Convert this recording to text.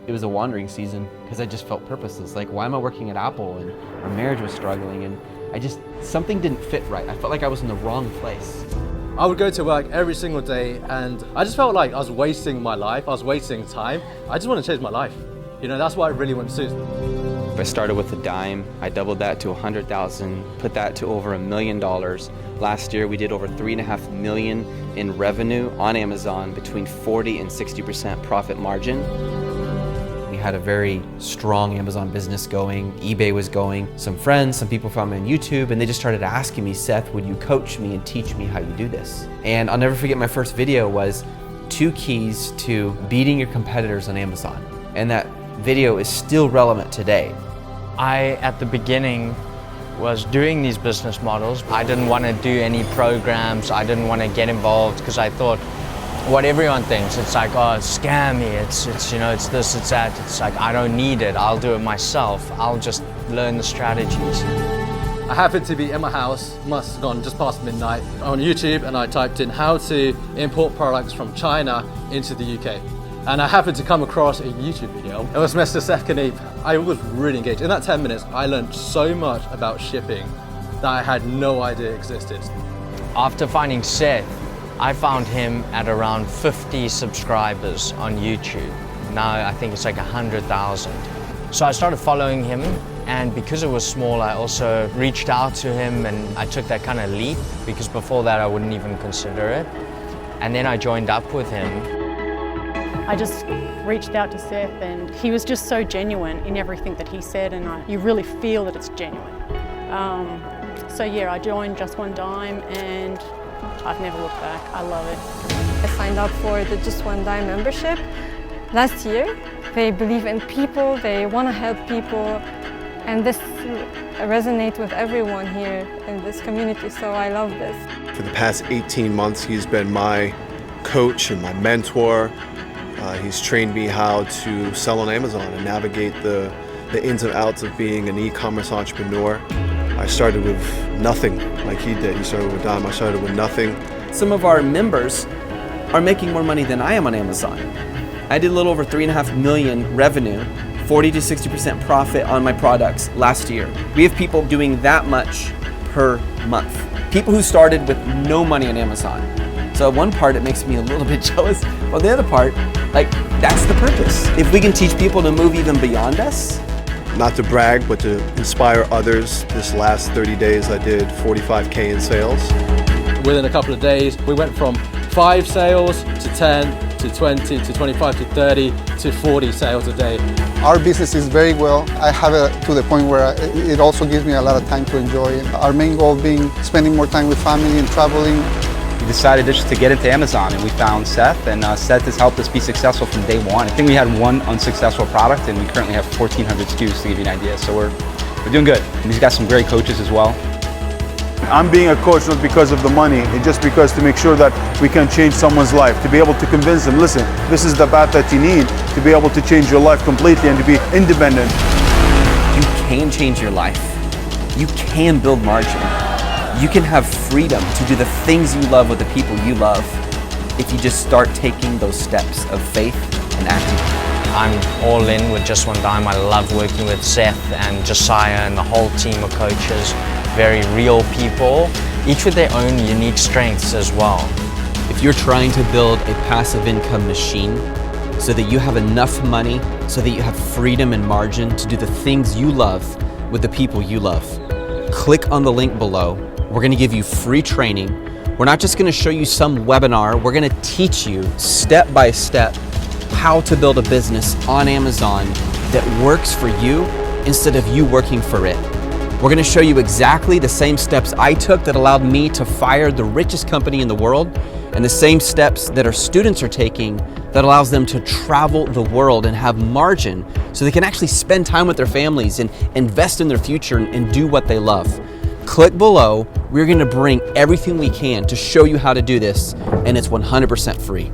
It was a wandering season because I just felt purposeless. Like, why am I working at Apple? And our marriage was struggling, and something didn't fit right. I felt like I was in the wrong place. I would go to work every single day, and I just felt like I was wasting my life. I was wasting time. I just want to change my life. You know, that's what I really want to do. I started with a dime. I doubled that to 100,000, put that to over $1 million. Last year, we did over $3.5 million in revenue on Amazon, between 40 and 60% profit margin. We had a very strong Amazon business going. eBay was going. Some friends, some people found me on YouTube, and they just started asking me, Seth, would you coach me and teach me how you do this? And I'll never forget, my first video was 2 keys to beating your competitors on Amazon. And that video is still relevant today. I, at the beginning, was doing these business models. I didn't want to do any programs. I didn't want to get involved because I thought, what everyone thinks, it's like, oh, it's scammy, it's you know, it's this, it's that. It's like, I don't need it, I'll do it myself. I'll just learn the strategies. I happened to be in my house, must have gone just past midnight, on YouTube, and I typed in how to import products from China into the UK. And I happened to come across a YouTube video. It was Mr. Seth Kniep. I was really engaged. In that 10 minutes, I learned so much about shipping that I had no idea existed. After finding Seth, I found him at around 50 subscribers on YouTube. Now I think it's like 100,000. So I started following him, and because it was small, I also reached out to him, and I took that kind of leap, because before that I wouldn't even consider it. And then I joined up with him. I just reached out to Seth, and he was just so genuine in everything that he said, and you really feel that it's genuine. So yeah, I joined Just One Dime, and I've never looked back. I love it. I signed up for the Just One Dime membership last year. They believe in people, they want to help people, and this resonates with everyone here in this community, so I love this. For the past 18 months, he's been my coach and my mentor. He's trained me how to sell on Amazon and navigate the ins and outs of being an e-commerce entrepreneur. I started with nothing like he did. He started with a dime, I started with nothing. Some of our members are making more money than I am on Amazon. I did a little over $3.5 million revenue, 40 to 60% profit on my products last year. We have people doing that much per month. People who started with no money on Amazon. So one part, it makes me a little bit jealous. But the other part, like, that's the purpose. If we can teach people to move even beyond us. Not to brag, but to inspire others. This last 30 days, I did 45K in sales. Within a couple of days, we went from 5 sales to 10 to 20 to 25 to 30 to 40 sales a day. Our business is very well. I have it to the point where it also gives me a lot of time to enjoy. Our main goal being spending more time with family and traveling. We decided just to get into Amazon, and we found Seth, and Seth has helped us be successful from day one. I think we had one unsuccessful product, and we currently have 1,400 SKUs to give you an idea, so we're doing good. And he's got some great coaches as well. I'm being a coach not because of the money, it's just because to make sure that we can change someone's life, to be able to convince them, listen, this is the path that you need to be able to change your life completely and to be independent. You can change your life. You can build margin. You can have freedom to do the things you love with the people you love if you just start taking those steps of faith and acting. I'm all in with Just One Dime. I love working with Seth and Josiah and the whole team of coaches. Very real people, each with their own unique strengths as well. If you're trying to build a passive income machine so that you have enough money, so that you have freedom and margin to do the things you love with the people you love, click on the link below. We're going to give you free training. We're not just going to show you some webinar. We're going to teach you step by step how to build a business on Amazon that works for you instead of you working for it. We're going to show you exactly the same steps I took that allowed me to fire the richest company in the world, and the same steps that our students are taking that allows them to travel the world and have margin so they can actually spend time with their families and invest in their future and do what they love. Click below. We're going to bring everything we can to show you how to do this, and it's 100% free.